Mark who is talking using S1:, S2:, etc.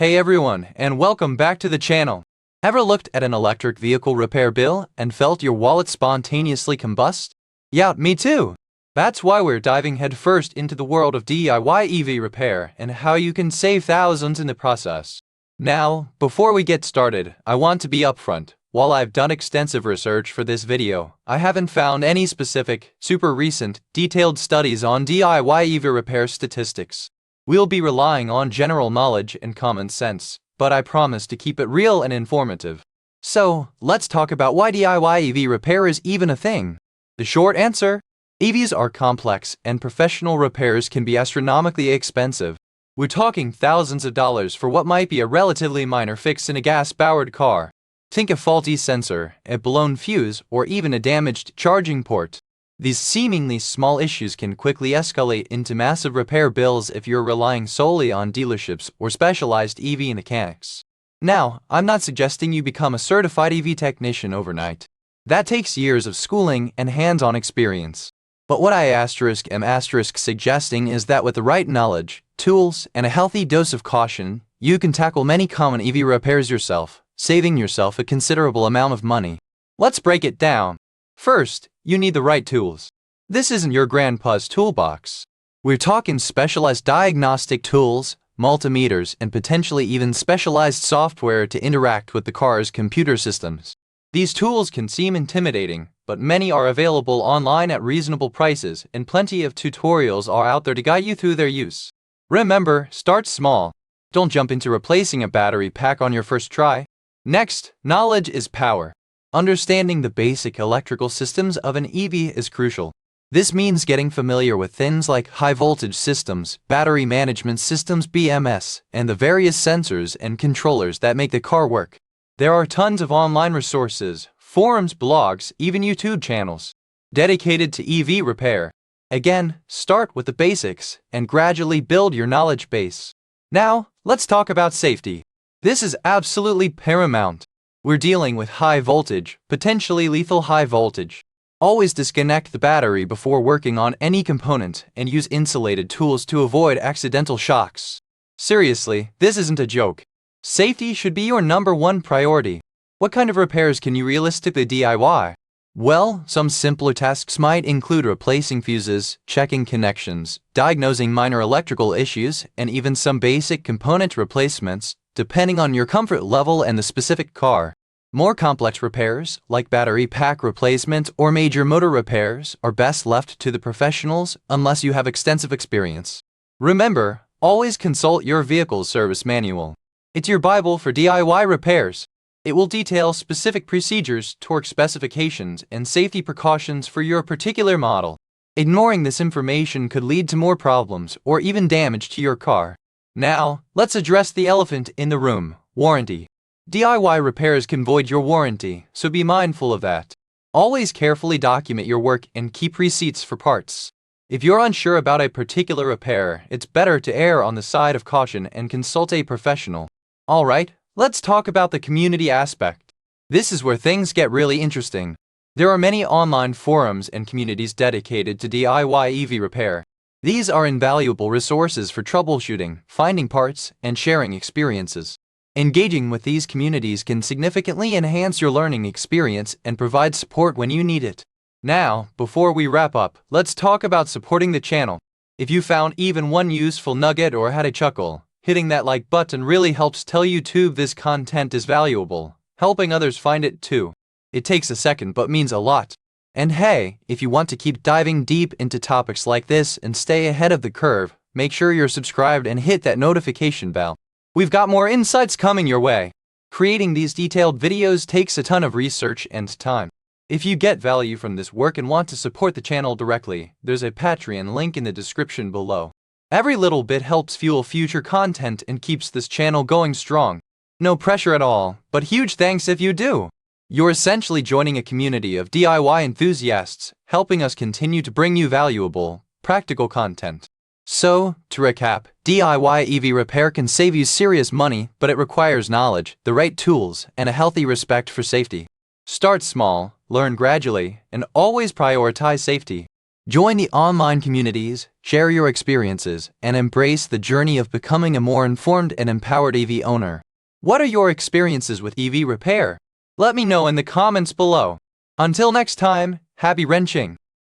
S1: Hey everyone, and welcome back to the channel. Ever looked at an electric vehicle repair bill and felt your wallet spontaneously combust? Yeah, me too. That's why we're diving headfirst into the world of DIYEV repair and how you can save thousands in the process. Now, before we get started, I want to be upfront. While I've done extensive research for this video, I haven't found any specific, super recent, detailed studies on DIYEV repair statistics. We'll be relying on general knowledge and common sense, but I promise to keep it real and informative. So, let's talk about why DIYEV repair is even a thing. The short answer: EVs are complex and professional repairs can be astronomically expensive. We're talking thousands of dollars for what might be a relatively minor fix in a gas-powered car. Think a faulty sensor, a blown fuse, or even a damaged charging port. These seemingly small issues can quickly escalate into massive repair bills if you're relying solely on dealerships or specialized EV mechanics. Now, I'm not suggesting you become a certified EV technician overnight. That takes years of schooling and hands-on experience. But what I am suggesting is that with the right knowledge, tools, and a healthy dose of caution, you can tackle many common EV repairs yourself, saving yourself a considerable amount of money. Let's break it down. First, you need the right tools. This isn't your grandpa's toolbox. We're talking specialized diagnostic tools, multimeters, and potentially even specialized software to interact with the car's computer systems. These tools can seem intimidating, but many are available online at reasonable prices, and plenty of tutorials are out there to guide you through their use. Remember, start small. Don't jump into replacing a battery pack on your first try. Next, knowledge is power. Understanding the basic electrical systems of an EV is crucial. This means getting familiar with things like high-voltage systems, battery management systems (BMS), and the various sensors and controllers that make the car work. There are tons of online resources, forums, blogs, even YouTube channels dedicated to EV repair. Again, start with the basics and gradually build your knowledge base. Now, let's talk about safety. This is absolutely paramount. We're dealing with high voltage, potentially lethal high voltage. Always disconnect the battery before working on any component and use insulated tools to avoid accidental shocks. Seriously, this isn't a joke. Safety should be your #1 priority. What kind of repairs can you realistically DIY? Well, some simpler tasks might include replacing fuses, checking connections, diagnosing minor electrical issues, and even some basic component replacements, depending on your comfort level and the specific car. More complex repairs, like battery pack replacement or major motor repairs, are best left to the professionals unless you have extensive experience. Remember, always consult your vehicle's service manual. It's your Bible for DIY repairs. It will detail specific procedures, torque specifications, and safety precautions for your particular model. Ignoring this information could lead to more problems or even damage to your car. Now, let's address the elephant in the room: warranty. DIY repairs can void your warranty, so be mindful of that. Always carefully document your work and keep receipts for parts. If you're unsure about a particular repair, it's better to err on the side of caution and consult a professional. Alright, let's talk about the community aspect. This is where things get really interesting. There are many online forums and communities dedicated to DIYEV repair. These are invaluable resources for troubleshooting, finding parts, and sharing experiences. Engaging with these communities can significantly enhance your learning experience and provide support when you need it. Now, before we wrap up, let's talk about supporting the channel. If you found even one useful nugget or had a chuckle, hitting that like button really helps tell YouTube this content is valuable, helping others find it too. It takes a second but means a lot. And hey, if you want to keep diving deep into topics like this and stay ahead of the curve, make sure you're subscribed and hit that notification bell. We've got more insights coming your way. Creating these detailed videos takes a ton of research and time. If you get value from this work and want to support the channel directly, there's a Patreon link in the description below. Every little bit helps fuel future content and keeps this channel going strong. No pressure at all, but huge thanks if you do. You're essentially joining a community of DIY enthusiasts, helping us continue to bring you valuable, practical content. So, to recap, DIYEV repair can save you serious money, but it requires knowledge, the right tools, and a healthy respect for safety. Start small, learn gradually, and always prioritize safety. Join the online communities, share your experiences, and embrace the journey of becoming a more informed and empowered EV owner. What are your experiences with EV repair? Let me know in the comments below. Until next time, happy wrenching!